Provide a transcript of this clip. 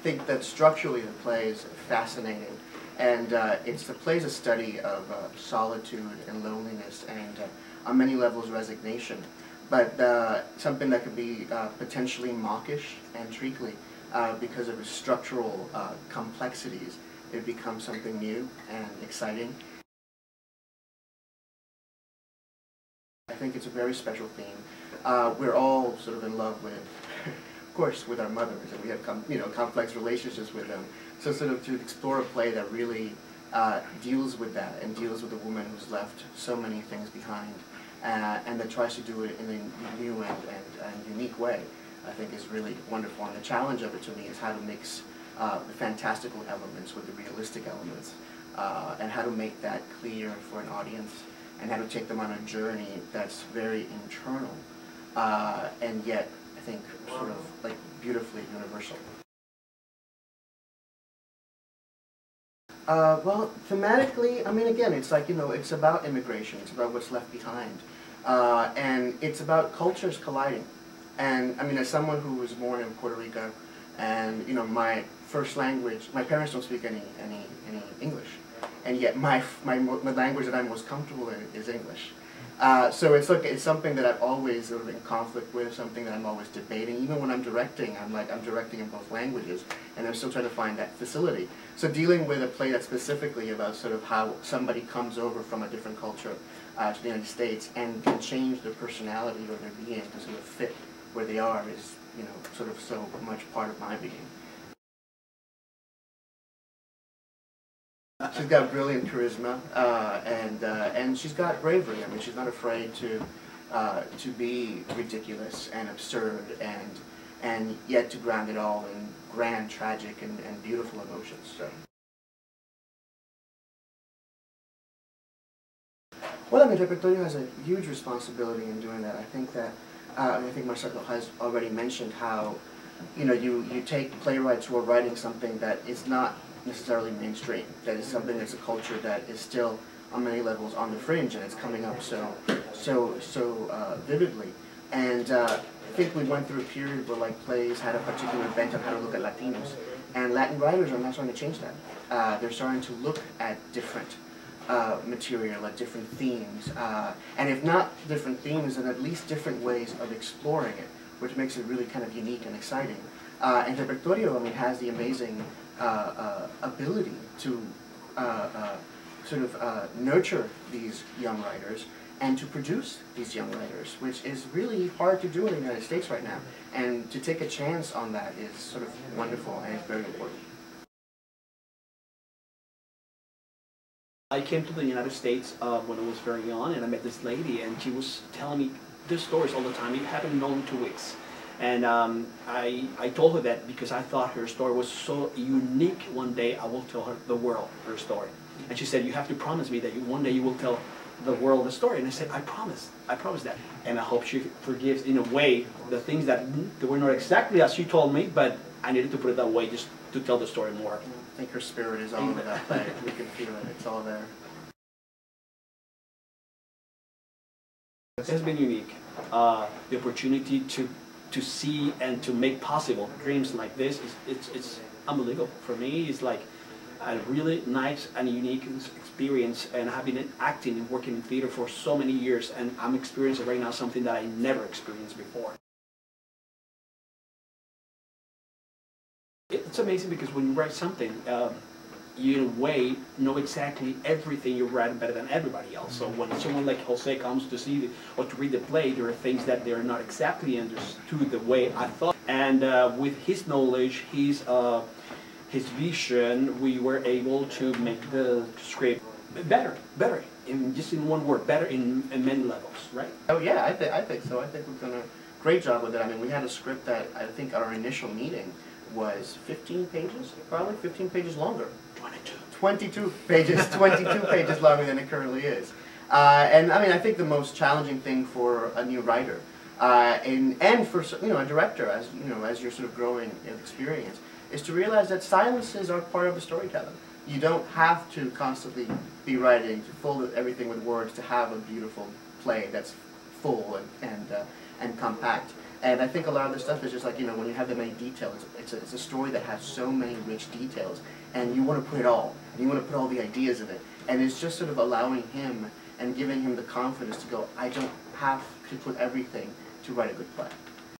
think that structurally the play is fascinating, and the play is a study of solitude and loneliness and on many levels resignation, but something that could be potentially mawkish and treacly because of its structural complexities. It becomes something new and exciting. I think it's a very special theme. We're all sort of in love with, of course, with our mothers, and we have complex relationships with them. So sort of to explore a play that really deals with that and deals with a woman who's left so many things behind, and that tries to do it in a new and unique way, I think is really wonderful. And the challenge of it to me is how to mix the fantastical elements with the realistic elements, and how to make that clear for an audience, and how to take them on a journey that's very internal, and yet, I think, sort of like beautifully universal. Well, thematically, I mean, again, it's like, it's about immigration, it's about what's left behind, and it's about cultures colliding. And, I mean, as someone who was born in Puerto Rico, and, my first language, my parents don't speak any English, and yet my language that I'm most comfortable in is English. So it's something that I've always sort of in conflict with, something that I'm always debating. Even when I'm directing, I'm directing in both languages, and I'm still trying to find that facility. So dealing with a play that's specifically about sort of how somebody comes over from a different culture to the United States and can change their personality or their being to sort of fit where they are is, sort of so much part of my being. She's got brilliant charisma, and she's got bravery. I mean, she's not afraid to be ridiculous and absurd, and yet to ground it all in grand, tragic, and beautiful emotions. So. Well, I mean, Repertorio has a huge responsibility in doing that. I think that, I think Marcelo has already mentioned how, you take playwrights who are writing something that is not necessarily mainstream, that is something that's a culture that is still on many levels on the fringe, and it's coming up so vividly. And I think we went through a period where plays had a particular bent on how to look at Latinos, and Latin writers are now starting to change that. They're starting to look at different material, at different themes, and if not different themes, then at least different ways of exploring it, which makes it really kind of unique and exciting. And Repertorio, I mean, has the amazing ability to sort of nurture these young writers and to produce these young writers, which is really hard to do in the United States right now. And to take a chance on that is sort of wonderful, and it's very important. I came to the United States when I was very young, and I met this lady, and she was telling me these stories all the time. It happened in only 2 weeks. And I told her that because I thought her story was so unique. One day I will tell the world her story. And she said, you have to promise me that one day you will tell the world the story. And I said, I promise that. And I hope she forgives, in a way, the things that were not exactly as she told me, but I needed to put it that way just to tell the story more. I think her spirit is all over that play. We can feel it. It's all there. It has been unique. The opportunity to see and to make possible dreams like this it's unbelievable. For me, it's like a really nice and unique experience, and I've been acting and working in theater for so many years, and I'm experiencing right now something that I never experienced before. It's amazing because when you write something, you in a way know exactly everything you write better than everybody else. So when someone like Jose comes to see or to read the play, there are things that they're not exactly understood the way I thought. And with his knowledge, his vision, we were able to make the script better, just in one word, better in many levels, right? Oh yeah, I think so. I think we've done a great job with it. I mean, we had a script that I think our initial meeting was 15 pages, probably 15 pages longer. 22 pages, 22 pages longer than it currently is. And I mean, I think the most challenging thing for a new writer, and for a director, as you're sort of growing in experience, is to realize that silences are part of the storytelling. You don't have to constantly be writing to fill everything with words to have a beautiful play that's full and compact. And I think a lot of this stuff is just like, you know, when you have the many details, it's a story that has so many rich details, and you want to put it all, and you want to put all the ideas of it. And it's just sort of allowing him and giving him the confidence to go, I don't have to put everything to write a good play.